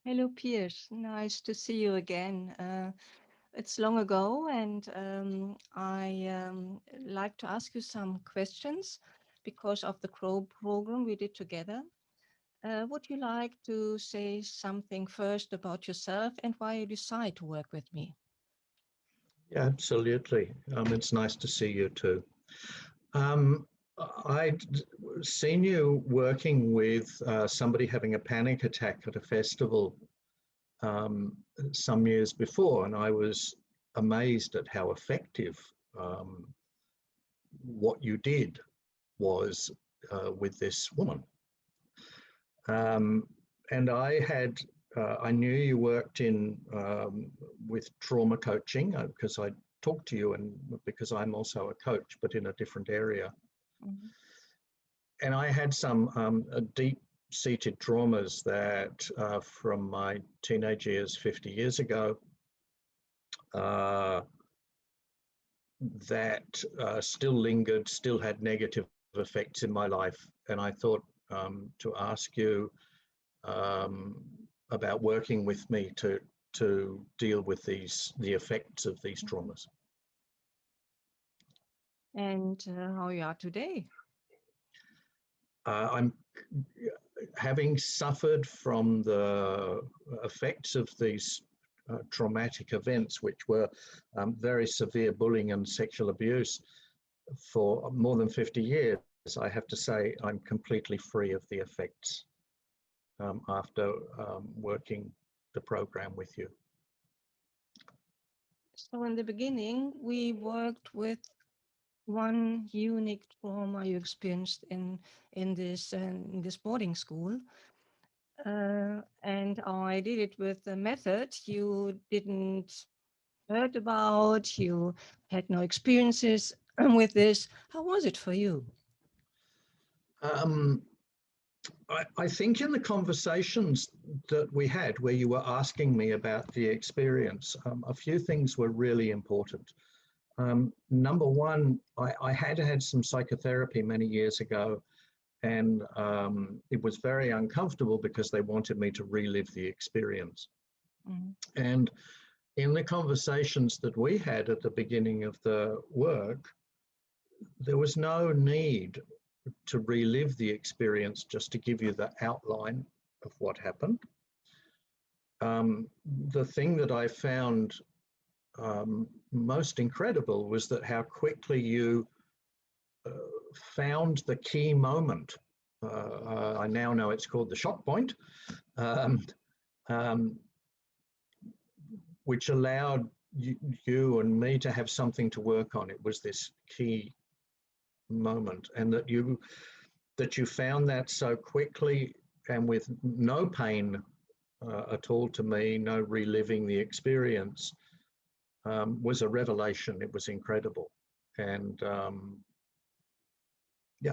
Hello, Piers. Nice to see you again. It's long ago, and I like to ask you some questions because of the Crow program we did together. Would you like to say something first about yourself and why you decide to work with me? Yeah, absolutely. It's nice to see you too. Um, I'd seen you working with somebody having a panic attack at a festival um, some years before, and I was amazed at how effective um, what you did was with this woman. Um, and I knew you worked in with trauma coaching because I talked to you, and because I'm also a coach, but in a different area. Mhm. And I had some deep-seated traumas that from my teenage years, 50 years ago, uh, that still lingered, still had negative effects in my life. And I thought to ask you um, about working with me to deal with the effects of these Mhm. traumas. And how you are today? I'm having suffered from the effects of these traumatic events, which were very severe bullying and sexual abuse for more than 50 years. I have to say I'm completely free of the effects after working the program with you. So, in the beginning, we worked with one unique trauma you experienced in this boarding school. And I did it with a method you didn't heard about, you had no experiences with this. How was it for you? Um, I think in the conversations that we had, where you were asking me about the experience, a few things were really important. Number one, I had some psychotherapy many years ago, and it was very uncomfortable because they wanted me to relive the experience. Mhm. And in the conversations that we had at the beginning of the work, there was no need to relive the experience just to give you the outline of what happened. The thing that I found most incredible was that how quickly you uh, found the key moment. I now know it's called the shock point, um, um, which allowed you and me to have something to work on. It was this key moment, and that you found that so quickly and with no pain at all to me, no reliving the experience, was a revelation. It was incredible, and yeah.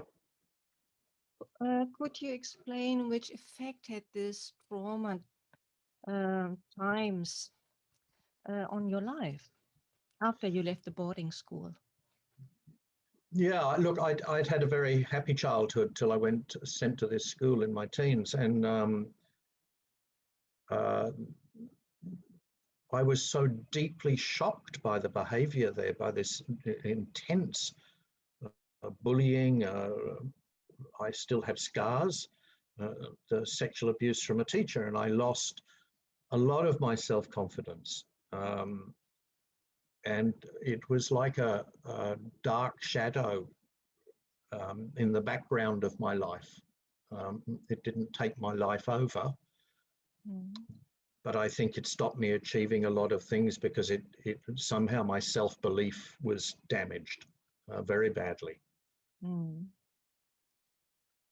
Could you explain which effect had this trauma times on your life after you left the boarding school? Yeah, look, I'd had a very happy childhood till I went sent to this school in my teens, and uh, I was so deeply shocked by the behaviour there, by this intense bullying. I still have scars, the sexual abuse from a teacher, and I lost a lot of my self confidence. Um, and it was like a dark shadow in the background of my life. It didn't take my life over, Mhm. but I think it stopped me achieving a lot of things because it somehow my self belief was damaged very badly. Mm.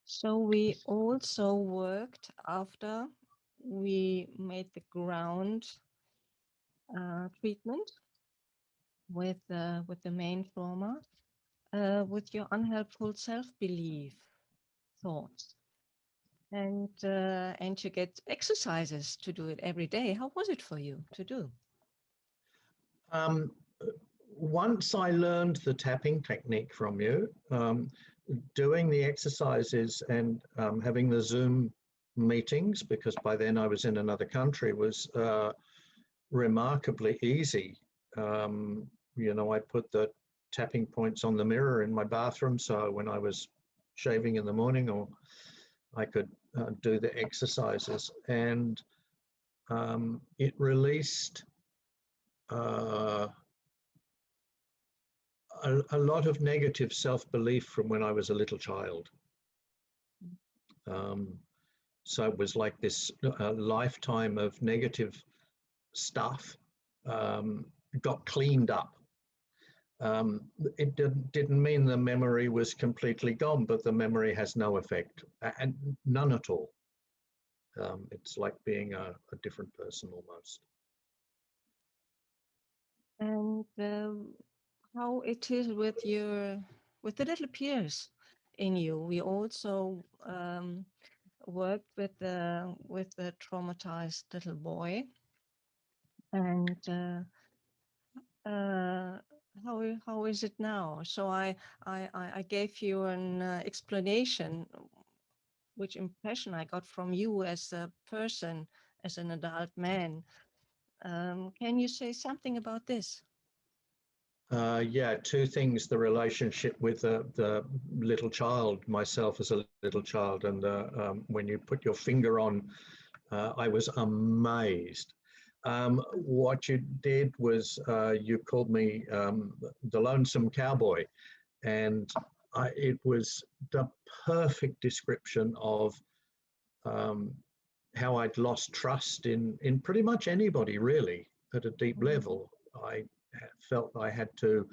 So we also worked after we made the ground treatment with the main trauma, with your unhelpful self-belief thoughts, and you get exercises to do it every day. How was it for you to do? Um, Once I learned the tapping technique from you, doing the exercises and having the Zoom meetings, because by then I was in another country, was remarkably easy. You know, I put the tapping points on the mirror in my bathroom, so when I was shaving in the morning, or I could do the exercises, and it released a lot of negative self-belief from when I was a little child. So it was like this lifetime of negative stuff got cleaned up. It didn't mean the memory was completely gone, but the memory has no effect, and none at all. It's like being a different person almost. And how it is with the little Piers in you. We also worked with the traumatized little boy, and how is it now? So I gave you an explanation, which impression I got from you as a person, as an adult man. Can you say something about this? Yeah, two things: the relationship with the little child, myself as a little child, and when you put your finger on, I was amazed. What you did was you called me the lonesome cowboy, and it was the perfect description of how I'd lost trust in pretty much anybody, really, at a deep level. I felt I had to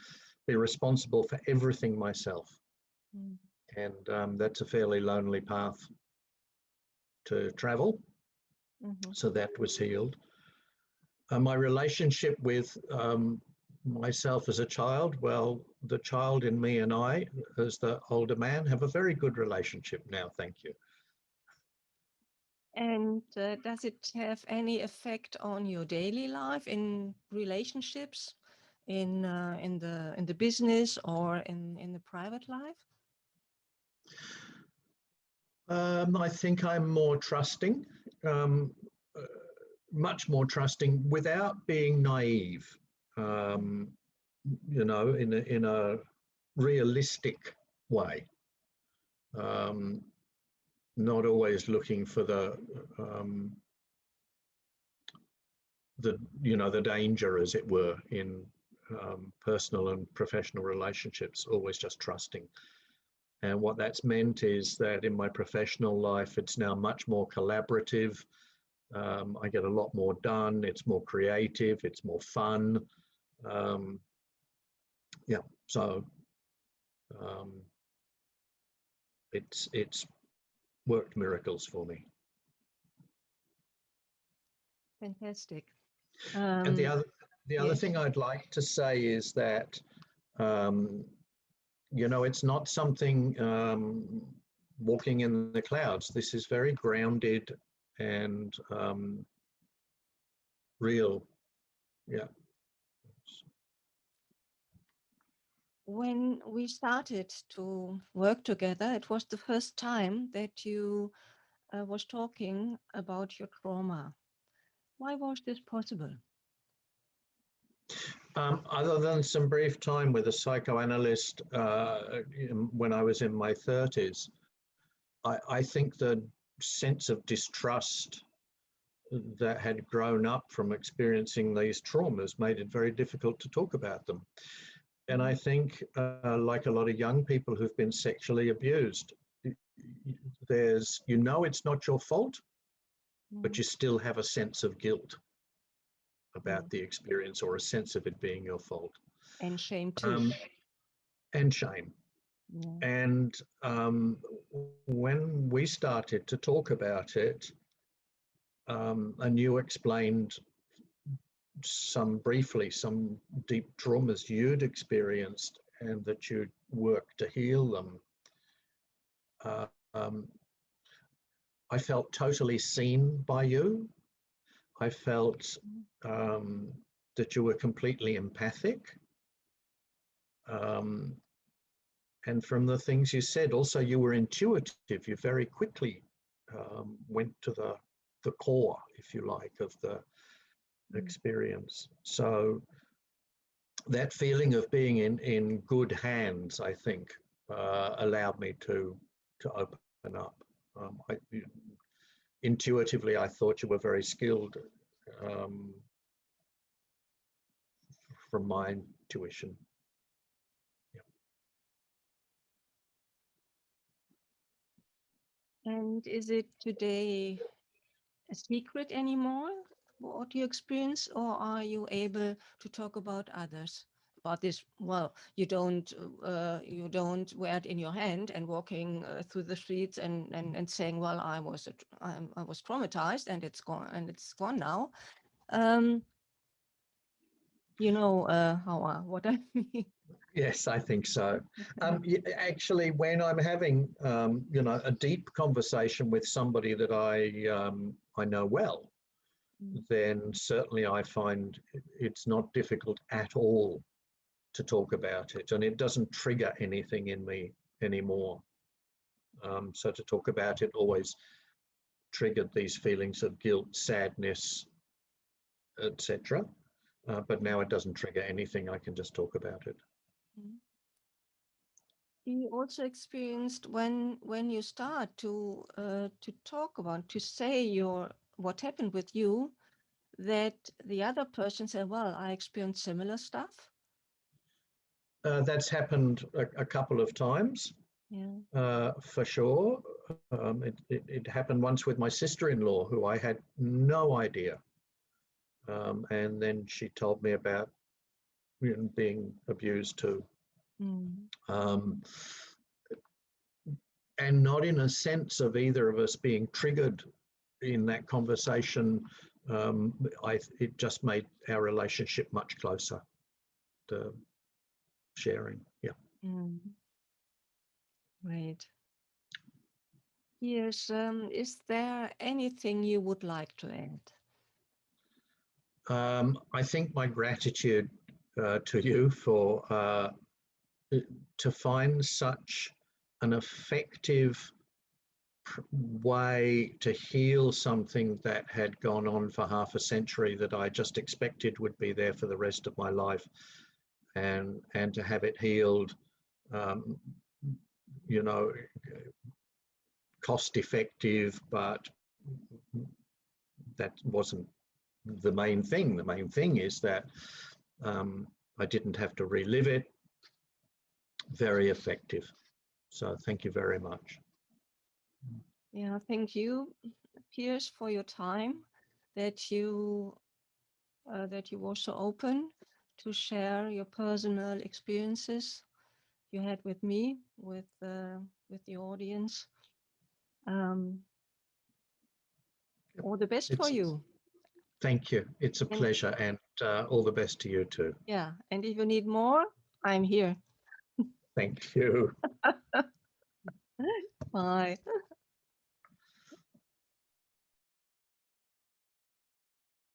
be responsible for everything myself. And that's a fairly lonely path to travel. So that was healed. My relationship with myself as a child, well, the child in me and I, as the older man, have a very good relationship now, thank you. And does it have any effect on your daily life, in relationships, in the business, or in the private life? I think I'm more trusting, much more trusting, without being naive. You know, in a realistic way. Not always looking for the you know, the danger, as it were, in personal and professional relationships. Always just trusting. And what that's meant is that in my professional life, it's now much more collaborative. I get a lot more done. It's more creative. It's more fun. Yeah, so it's worked miracles for me. Fantastic. And the other yes. thing I'd like to say is that you know, it's not something walking in the clouds. This is very grounded and real. Yeah. When we started to work together, it was the first time that you was talking about your trauma. Why was this possible? Other than some brief time with a psychoanalyst when I was in my 30s, I think the sense of distrust that had grown up from experiencing these traumas made it very difficult to talk about them. And I think, like a lot of young people who've been sexually abused, there's, you know, it's not your fault, but you still have a sense of guilt about the experience, or a sense of it being your fault. And shame too. And shame. And when we started to talk about it, and you explained briefly some deep traumas you'd experienced and that you'd worked to heal them, I felt totally seen by you. I felt that you were completely empathic. And from the things you said, also you were intuitive. You very quickly went to the core, if you like, of the experience. So that feeling of being in good hands, I think, allowed me to open up. Intuitively, I thought you were very skilled from my intuition. Yeah. And is it today a secret anymore, what you experience, or are you able to talk about others? About this, well, you don't wear it in your hand and walking through the streets and saying, well, I was traumatized and it's gone now. You know what I mean. Yes, I think so. Actually, when I'm having a deep conversation with somebody that I know well, then certainly I find it's not difficult at all to talk about it, and it doesn't trigger anything in me anymore. So to talk about it always triggered these feelings of guilt, sadness, etc. But now it doesn't trigger anything. I can just talk about it. You also experienced when you start to talk about, to say what happened with you, that the other person said, well, I experienced similar stuff. That's happened a couple of times. Yeah. For sure. It happened once with my sister-in-law, who I had no idea. And then she told me about being abused too. And not in a sense of either of us being triggered in that conversation. It just made our relationship much closer. The sharing, yeah. Right. Yes. Is there anything you would like to add? I think my gratitude to you for to find such an effective way to heal something that had gone on for half a century that I just expected would be there for the rest of my life, and to have it healed, cost effective, but that wasn't the main thing. The main thing is that I didn't have to relive it. Very effective. So thank you very much. Yeah, thank you, Piers, for your time, that you were so open to share your personal experiences you had with me, with the audience. All the best for you. Thank you. It's a pleasure, and all the best to you too. Yeah, and if you need more, I'm here. Thank you. Bye.